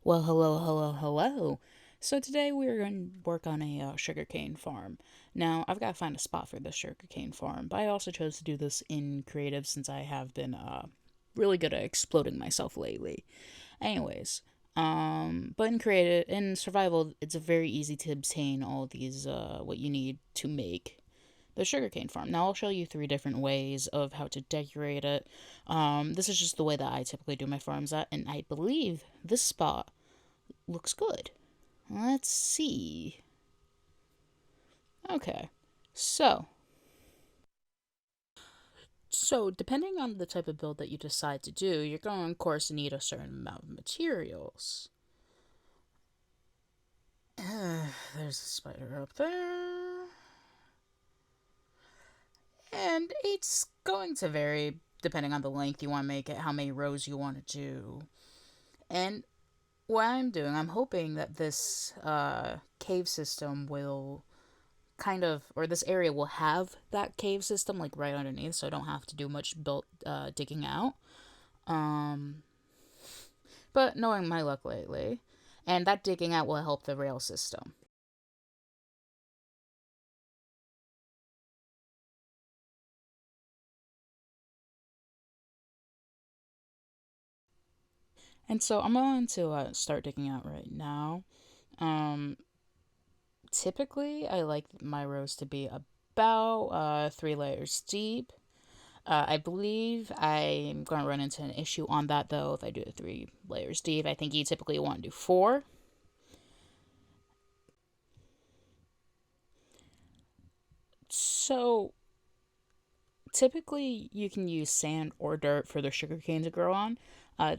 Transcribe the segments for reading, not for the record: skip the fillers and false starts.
Well, hello, hello, hello. So today we are going to work on a sugarcane farm. Now, I've got to find a spot for this sugarcane farm, but I also chose to do this in creative since I have been really good at exploding myself lately. Anyways, but in creative, in survival, it's very easy to obtain all these, what you need to make the sugarcane farm. Now, I'll show you three different ways of how to decorate it. This is just the way that I typically do my farms at, and I believe this spot looks good. Let's see. Okay. So, depending on the type of build that you decide to do, you're going, of course, to need a certain amount of materials. There's a spider up there. And it's going to vary depending on the length you want to make it, how many rows you want to do. And what I'm doing, I'm hoping that this cave system will kind of, or this area will have that cave system like right underneath, so I don't have to do much built digging out. Um, but knowing my luck lately, and that digging out will help the rail system. And so I'm going to start digging out right now. Um, Typically, I like my rows to be about 3 layers deep. I believe I'm going to run into an issue on that though if I do the 3 layers deep. I think you typically want to do four. So typically you can use sand or dirt for the sugarcane to grow on.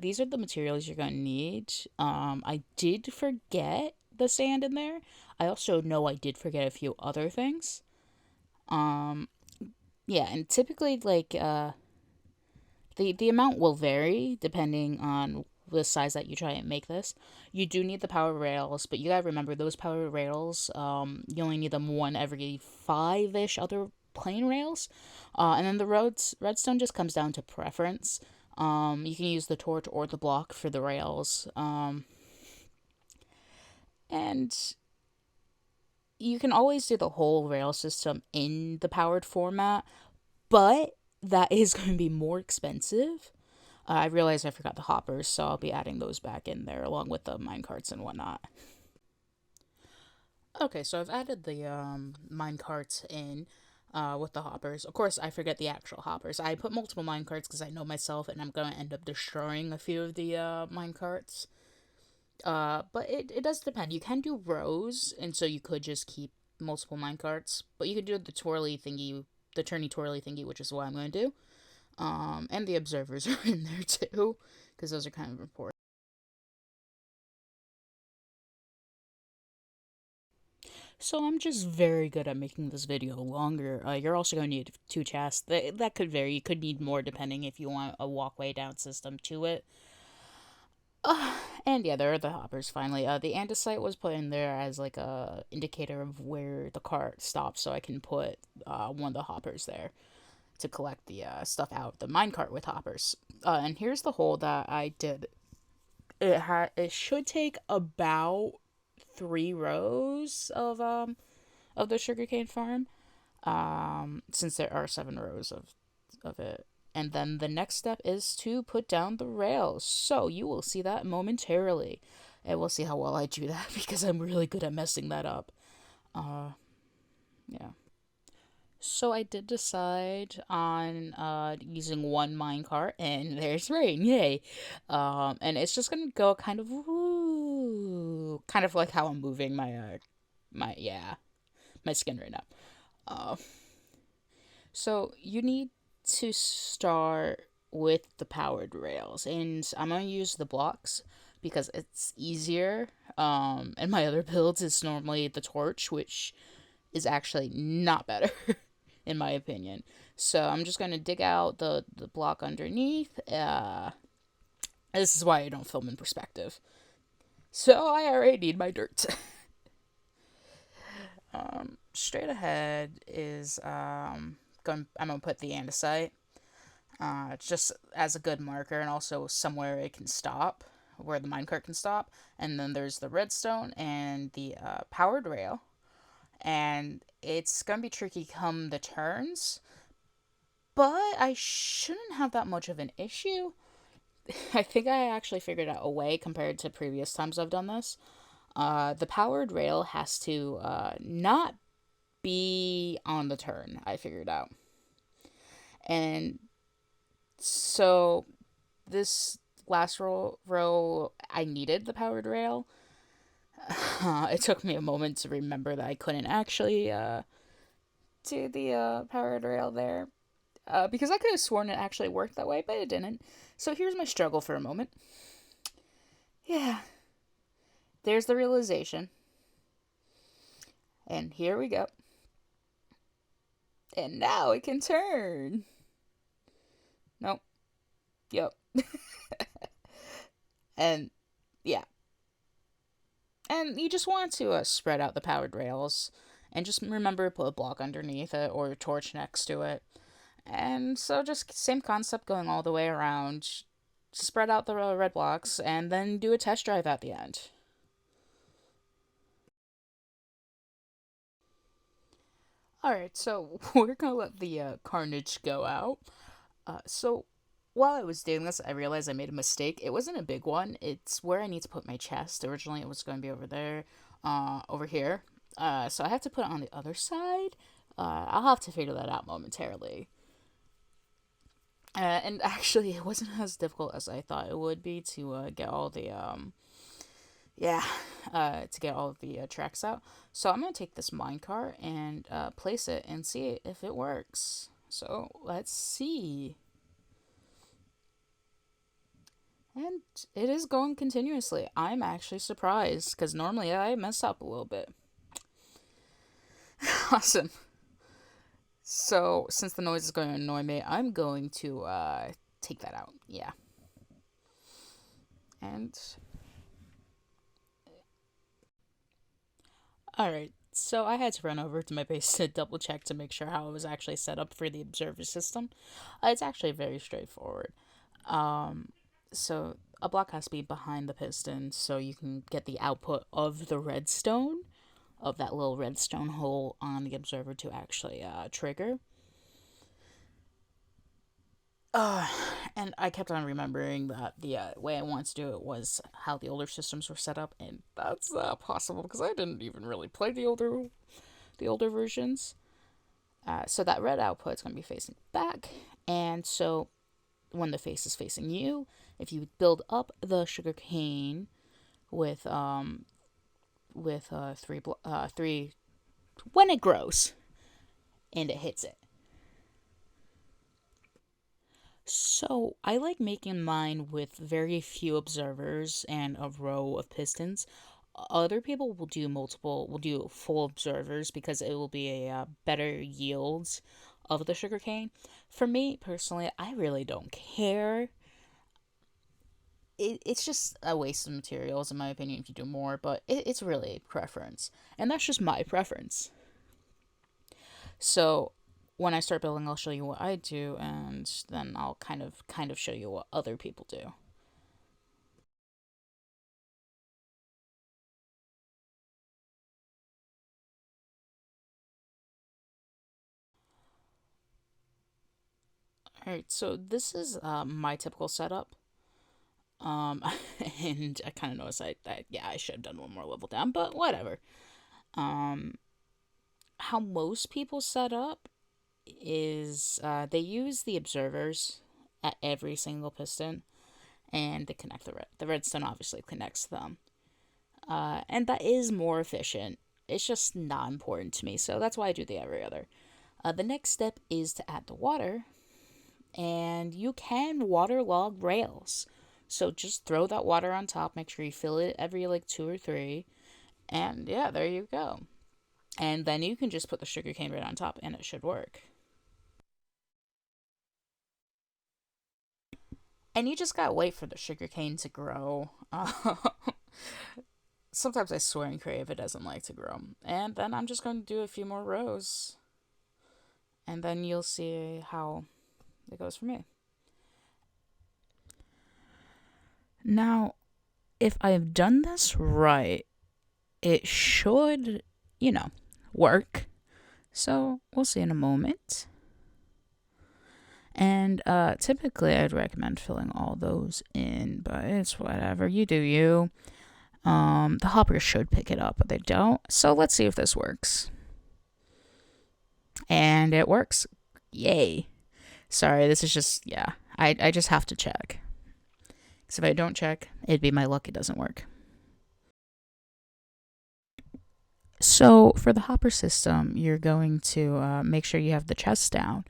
These are the materials you're going to need. I did forget the sand in there. I also know I did forget a few other things. Um, yeah, and typically the amount will vary depending on the size that you try and make this. You do need the power rails, but you gotta remember those power rails. You only need them one every five-ish other plain rails, and then the redstone just comes down to preference. You can use the torch or the block for the rails, and you can always do the whole rail system in the powered format, but that is going to be more expensive. I realized I forgot the hoppers, so I'll be adding those back in there along with the minecarts and whatnot. Okay, so I've added the minecarts in with the hoppers. Of course, I forget the actual hoppers. I put multiple minecarts because I know myself and I'm going to end up destroying a few of the minecarts. But it does depend. You can do rows, and so you could just keep multiple minecarts, but you could do the twirly thingy, the turny twirly thingy, which is what I'm going to do. And the observers are in there too, because those are kind of important. So I'm just very good at making this video longer. You're also going to need two chests. That could vary. You could need more depending if you want a walkway down system to it. And yeah, there are the hoppers finally. The andesite was put in there as like a indicator of where the cart stops, so I can put one of the hoppers there to collect the stuff out of the minecart with hoppers. And here's the hole that I did. It should take about 3 rows of the sugarcane farm. Since there are 7 rows of it. And then the next step is to put down the rails. So you will see that momentarily. And we'll see how well I do that because I'm really good at messing that up. Uh, yeah. So I did decide on using one minecart, and there's rain, yay! And it's just gonna go kind of kind of like how I'm moving my skin right now. Uh, so you need to start with the powered rails, and I'm gonna use the blocks because it's easier. And my other builds is normally the torch, which is actually not better in my opinion. So I'm just gonna dig out the block underneath. This is why I don't film in perspective. So I already need my dirt. Straight ahead is I'm gonna put the andesite. Just as a good marker and also somewhere it can stop. where the minecart can stop, and then there's the redstone and the powered rail. And it's gonna be tricky come the turns, but I shouldn't have that much of an issue. I think I actually figured out a way compared to previous times I've done this. The powered rail has to not be on the turn, I figured out. And so this last row I needed the powered rail. It took me a moment to remember that I couldn't actually do the powered rail there. Because I could have sworn it actually worked that way, but it didn't. So here's my struggle for a moment. Yeah, there's the realization. And here we go. And now it can turn. Nope. Yep. And yeah. And you just want to spread out the powered rails. And just remember to put a block underneath it or a torch next to it. And so just same concept going all the way around. Spread out the red blocks and then do a test drive at the end. Alright, so we're gonna let the carnage go out. So while I was doing this, I realized I made a mistake. It wasn't a big one. It's where I need to put my chest. Originally, it was going to be over there, over here. So I have to put it on the other side. I'll have to figure that out momentarily. And actually, it wasn't as difficult as I thought it would be to get all the yeah, to get all of the tracks out. So I'm gonna take this minecart and place it and see if it works. So let's see. And it is going continuously. I'm actually surprised because normally I mess up a little bit. Awesome. So since the noise is going to annoy me, I'm going to take that out. Yeah. And alright. So I had to run over to my base to double check to make sure how it was actually set up for the observer system. It's actually very straightforward. Um, so a block has to be behind the piston so you can get the output of the redstone, of that little redstone hole on the observer to actually trigger. Uh, and I kept on remembering that the way I wanted to do it was how the older systems were set up, and that's possible because I didn't even really play the older versions. So that red output is going to be facing back, and so when the face is facing you, if you build up the sugar cane with three when it grows and it hits it. So I like making mine with very few observers and a row of pistons. Other people will do full observers because it will be a better yields of the sugarcane. For me personally, I really don't care. It's just a waste of materials in my opinion if you do more, but it's really a preference, and that's just my preference. So when I start building, I'll show you what I do, and then I'll kind of show you what other people do. All right, so this is my typical setup. Um, and I kind of noticed yeah, I should have done one more level down, but whatever. Um, how most people set up is they use the observers at every single piston, and they connect the redstone obviously connects them. And that is more efficient. It's just not important to me, so that's why I do the every other. The next step is to add the water, and you can waterlog rails. So just throw that water on top, make sure you fill it every like 2 or 3, and yeah, there you go. And then you can just put the sugarcane right on top, and it should work. And you just gotta wait for the sugarcane to grow. Sometimes I swear and crave it doesn't like to grow. And then I'm just going to do a few more rows. And then you'll see how it goes for me. Now, if I've done this right, it should, work. So we'll see in a moment. And typically, I'd recommend filling all those in, but it's whatever. You do you. The hoppers should pick it up, but they don't. So let's see if this works. And it works. Yay. Sorry, this is just, yeah. I just have to check. Because if I don't check, it'd be my luck it doesn't work. So for the hopper system, you're going to make sure you have the chest down.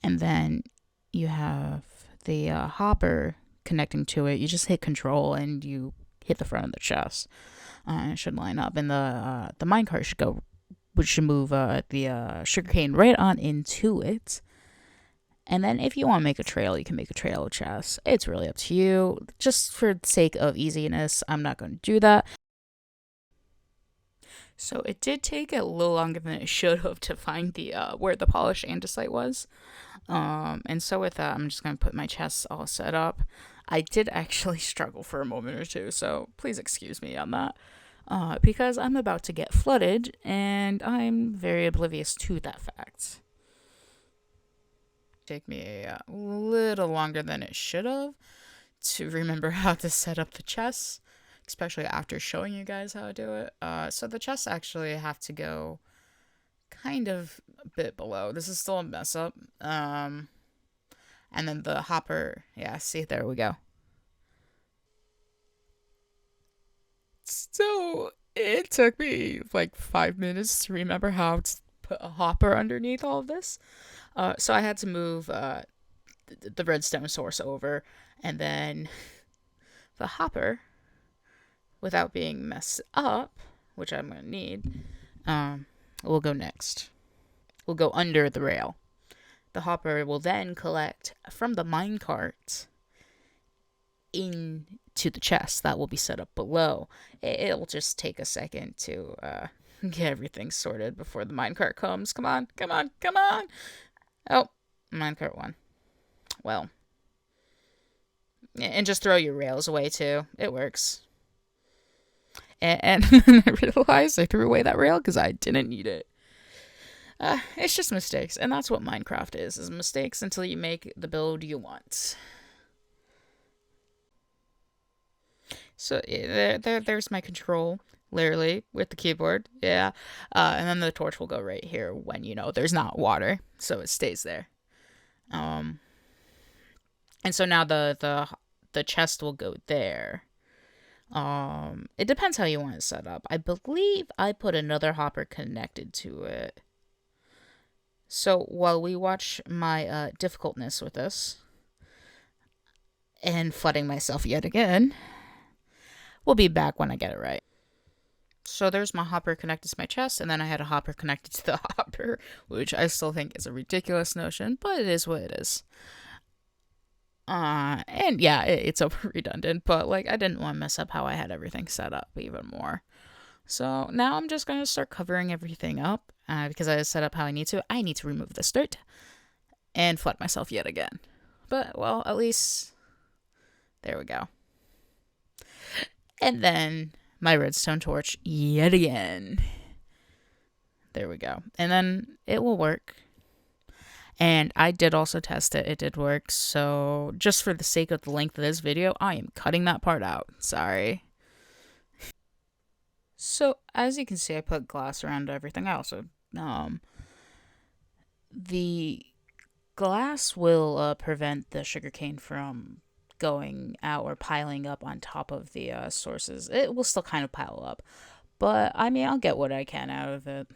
And then you have the hopper connecting to it. You just hit control and you hit the front of the chest. It should line up. And the minecart should move the sugarcane right on into it. And then if you want to make a trail, you can make a trail of chests. It's really up to you. Just for the sake of easiness, I'm not going to do that. So it did take a little longer than it should have to find the where the polished andesite was. And so with that, I'm just going to put my chests all set up. I did actually struggle for a moment or two, so please excuse me on that. Because I'm about to get flooded, and I'm very oblivious to that fact. Take me a little longer than it should have to remember how to set up the chests, especially after showing you guys how to do it. So the chests actually have to go kind of a bit below. This is still a mess up. And then the hopper, yeah, see, there we go. So it took me like 5 minutes to remember how to put a hopper underneath all of this. So I had to move the redstone source over, and then the hopper, without being messed up, which I'm going to need, will go next. We'll go under the rail. The hopper will then collect from the minecart into the chest that will be set up below. It'll just take a second to get everything sorted before the minecart comes. Come on, come on, come on! Oh, minecart won. Well. And just throw your rails away, too. It works. And then I realized I threw away that rail because I didn't need it. It's just mistakes, and that's what Minecraft is mistakes until you make the build you want. So there's my control, literally, with the keyboard, yeah. And then the torch will go right here when, there's not water, so it stays there. And so now the chest will go there. It depends how you want it set up. I believe I put another hopper connected to it. So while we watch my difficultness with this, and flooding myself yet again, we'll be back when I get it right. So there's my hopper connected to my chest, and then I had a hopper connected to the hopper, which I still think is a ridiculous notion, but it is what it is. And yeah, it's over redundant, but I didn't want to mess up how I had everything set up even more. So now I'm just going to start covering everything up, because I set up how I need to. I need to remove this dirt and flood myself yet again. But, well, at least, there we go. And then my redstone torch yet again. There we go. And then it will work. And I did also test it. It did work. So just for the sake of the length of this video, I am cutting that part out. Sorry. So as you can see, I put glass around everything else. So, the glass will prevent the sugarcane from going out or piling up on top of the sources. It will still kind of pile up. But, I mean, I'll get what I can out of it.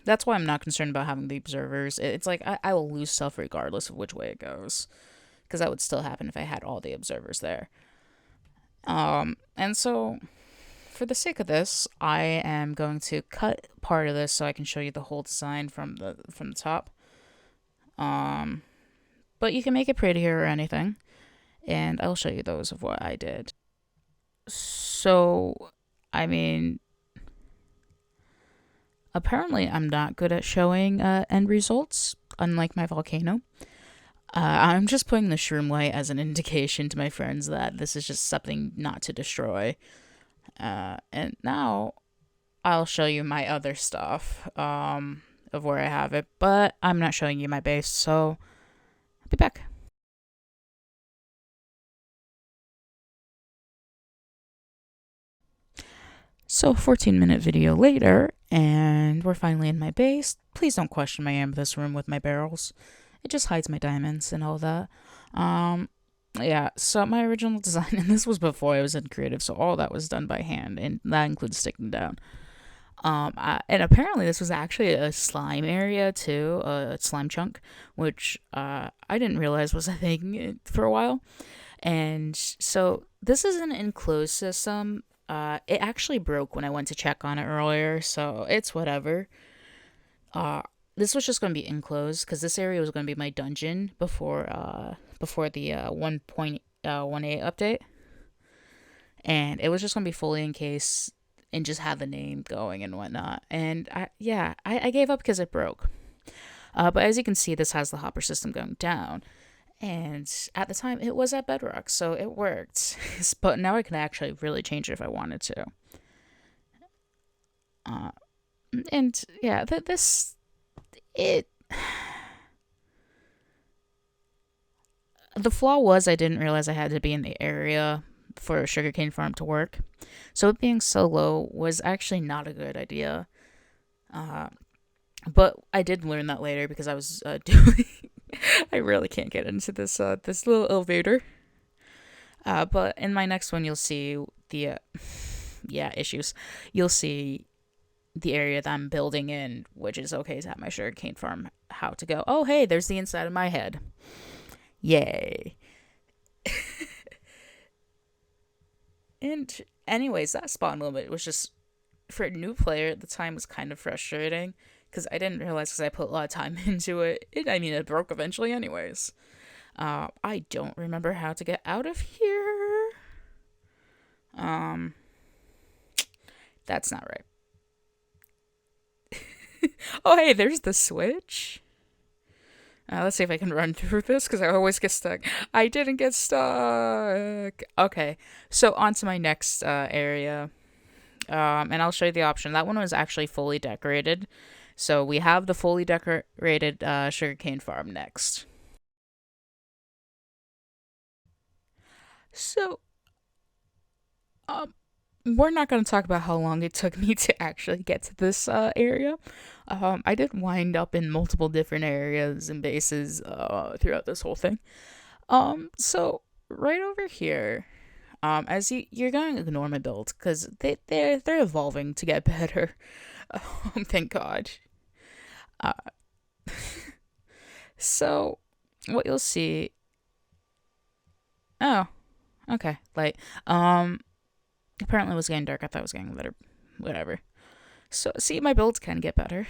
That's why I'm not concerned about having the observers. It's like I will lose stuff regardless of which way it goes. Because that would still happen if I had all the observers there. And so, for the sake of this, I am going to cut part of this so I can show you the whole design from the top. But you can make it prettier or anything. And I'll show you those of what I did. So, I mean, apparently I'm not good at showing end results, unlike my volcano. I'm just putting the shroom light as an indication to my friends that this is just something not to destroy. And now I'll show you my other stuff of where I have it, but I'm not showing you my base, so I'll be back. So 14-minute video later, and we're finally in my base. Please don't question my amethyst room with my barrels. It just hides my diamonds and all that. Um, yeah, so my original design, and this was before I was in creative, so all that was done by hand, and that includes sticking down. And apparently this was actually a slime area too, a slime chunk, which I didn't realize was a thing for a while. And so this is an enclosed system. It actually broke when I went to check on it earlier, so it's whatever. Uh, this was just going to be enclosed because this area was going to be my dungeon before the 1.18 update, and it was just going to be fully encased and just have the name going and whatnot. And I gave up because it broke. But as you can see, this has the hopper system going down. And at the time, it was at bedrock, so it worked. But now I can actually really change it if I wanted to. Uh, and yeah, it. The flaw was I didn't realize I had to be in the area for a sugarcane farm to work. So it being so low was actually not a good idea. Uh, but I did learn that later because I was doing. I really can't get into this little elevator. But in my next one, you'll see the issues. You'll see the area that I'm building in, which is okay to have my sugarcane farm. How to go? Oh, hey, there's the inside of my head. Yay! And anyways, that spawn limit was just for a new player at the time was kind of frustrating because I didn't realize because I put a lot of time into it. It broke eventually, anyways. I don't remember how to get out of here. That's not right. Oh, hey, there's the switch. Let's see if I can run through this because I always get stuck. I didn't get stuck. Okay, so on to my next area. And I'll show you the option. That one was actually fully decorated. So we have the fully decorated sugarcane farm next. So, um, we're not going to talk about how long it took me to actually get to this area. I did wind up in multiple different areas and bases throughout this whole thing. So right over here, as you're going to ignore my build because they're evolving to get better. Thank God. Uh, so what you'll see. Oh, okay. Like, apparently it was getting dark. I thought it was getting better. Whatever. So see, my builds can get better.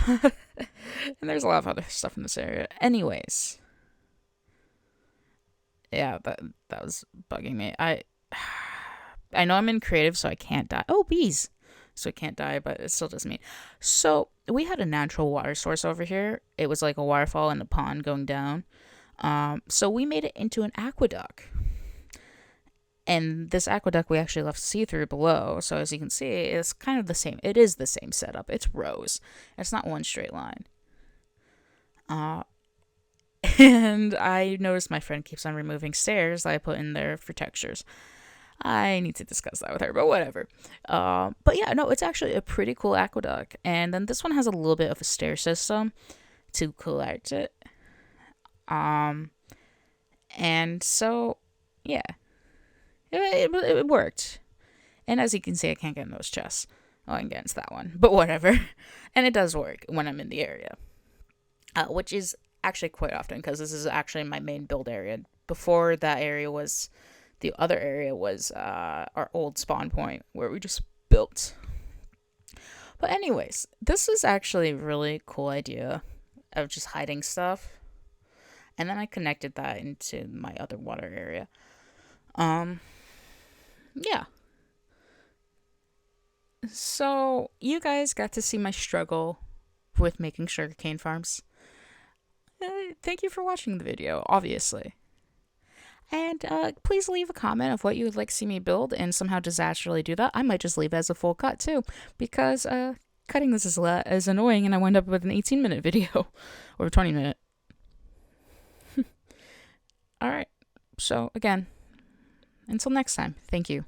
And there's a lot of other stuff in this area. Anyways, yeah, that was bugging me. I know I'm in creative, so I can't die. Oh, bees. So I can't die, but it still doesn't mean. So we had a natural water source over here. It was like a waterfall and a pond going down. So we made it into an aqueduct. And this aqueduct we actually left see-through below. So as you can see, it's kind of the same. It is the same setup. It's rows. It's not one straight line. And I noticed my friend keeps on removing stairs that I put in there for textures. I need to discuss that with her, but whatever. But yeah, no, it's actually a pretty cool aqueduct. And then this one has a little bit of a stair system to collect it. And so, yeah, it worked. And as you can see, I can't get in those chests. Oh, I can get into that one, but whatever. And it does work when I'm in the area, which is actually quite often because this is actually my main build area. Before that area was, the other area was our old spawn point where we just built. But anyways, this is actually a really cool idea of just hiding stuff. And then I connected that into my other water area. Yeah. So you guys got to see my struggle with making sugarcane farms. Thank you for watching the video, obviously. And please leave a comment of what you would like to see me build and somehow disastrously do that. I might just leave it as a full cut too, because cutting this is annoying and I wind up with an 18-minute video or a 20-minute. Alright, so again, until next time, thank you.